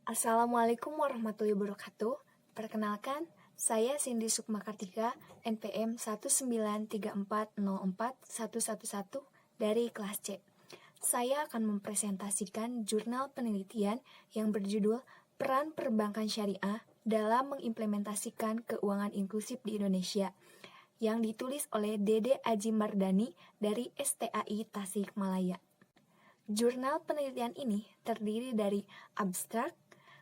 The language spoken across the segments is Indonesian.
Assalamualaikum warahmatullahi wabarakatuh. Perkenalkan, saya Cindy Sukma Kartika, NPM 193404111 dari kelas C. Saya akan mempresentasikan jurnal penelitian yang berjudul Peran Perbankan Syariah dalam mengimplementasikan keuangan inklusif di Indonesia, yang ditulis oleh Dede Aji Mardani dari STAI Tasikmalaya. Jurnal penelitian ini terdiri dari abstrak,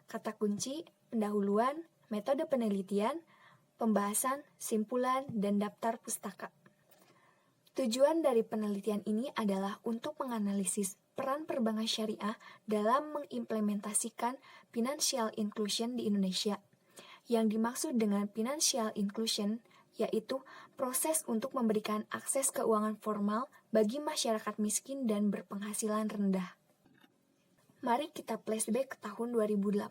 kata kunci, pendahuluan, metode penelitian, pembahasan, simpulan, dan daftar pustaka. Tujuan dari penelitian ini adalah untuk menganalisis peran perbankan syariah dalam mengimplementasikan financial inclusion di Indonesia. Yang dimaksud dengan financial inclusion yaitu proses untuk memberikan akses keuangan formal bagi masyarakat miskin dan berpenghasilan rendah. Mari kita flashback ke tahun 2008.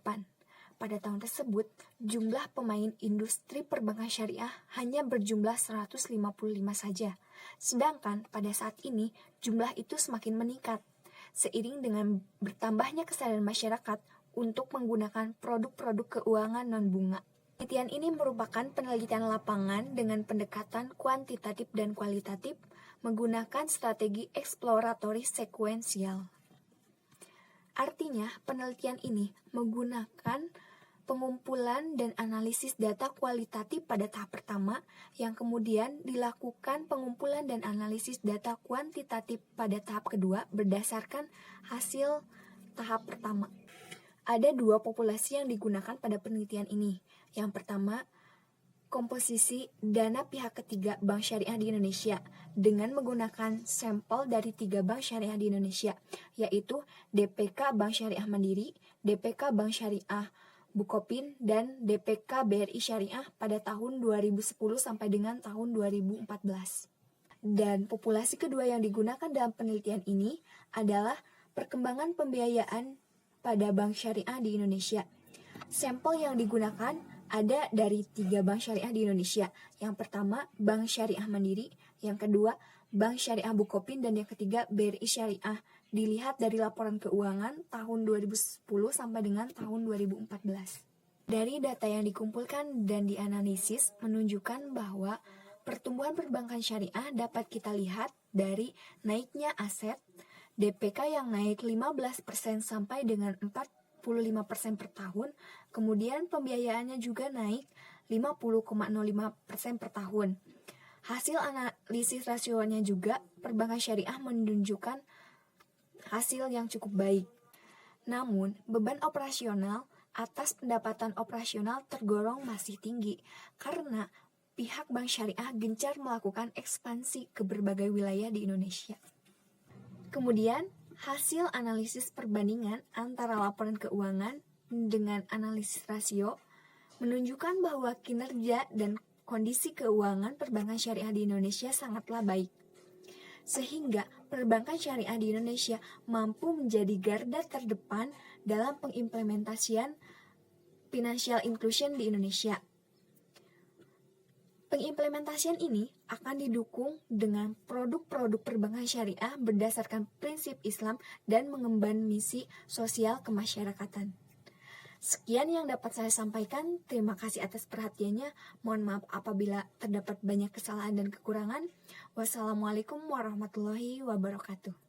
Pada tahun tersebut, jumlah pemain industri perbankan syariah hanya berjumlah 155 saja. Sedangkan pada saat ini, jumlah itu semakin meningkat. Seiring dengan bertambahnya kesadaran masyarakat untuk menggunakan produk-produk keuangan non-bunga. Penelitian ini merupakan penelitian lapangan dengan pendekatan kuantitatif dan kualitatif menggunakan strategi eksploratory sekuensial. Artinya, penelitian ini menggunakan pengumpulan dan analisis data kualitatif pada tahap pertama, yang kemudian dilakukan pengumpulan dan analisis data kuantitatif pada tahap kedua berdasarkan hasil tahap pertama. Ada dua populasi yang digunakan pada penelitian ini. Yang pertama, komposisi dana pihak ketiga bank syariah di Indonesia dengan menggunakan sampel dari 3 bank syariah di Indonesia, yaitu DPK Bank Syariah Mandiri, DPK Bank Syariah Bukopin, dan DPK BRI Syariah pada tahun 2010 sampai dengan tahun 2014. Dan populasi kedua yang digunakan dalam penelitian ini adalah perkembangan pembiayaan pada bank syariah di Indonesia. Sampel yang digunakan ada dari 3 bank syariah di Indonesia. Yang pertama, Bank Syariah Mandiri, yang kedua, Bank Syariah Bukopin, dan yang ketiga, BRI Syariah. Dilihat dari laporan keuangan tahun 2010 sampai dengan tahun 2014. Dari data yang dikumpulkan dan dianalisis menunjukkan bahwa pertumbuhan perbankan syariah dapat kita lihat dari naiknya aset, DPK yang naik 15% sampai dengan 45% per tahun, kemudian pembiayaannya juga naik 50,05% per tahun. Hasil analisis rasionya juga perbankan syariah menunjukkan hasil yang cukup baik. Namun, beban operasional atas pendapatan operasional tergolong masih tinggi karena pihak bank syariah gencar melakukan ekspansi ke berbagai wilayah di Indonesia. Kemudian, hasil analisis perbandingan antara laporan keuangan dengan analisis rasio menunjukkan bahwa kinerja dan kondisi keuangan perbankan syariah di Indonesia sangatlah baik. Sehingga perbankan syariah di Indonesia mampu menjadi garda terdepan dalam pengimplementasian financial inclusion di Indonesia. Pengimplementasian ini akan didukung dengan produk-produk perbankan syariah berdasarkan prinsip Islam dan mengemban misi sosial kemasyarakatan. Sekian yang dapat saya sampaikan. Terima kasih atas perhatiannya. Mohon maaf apabila terdapat banyak kesalahan dan kekurangan. Wassalamualaikum warahmatullahi wabarakatuh.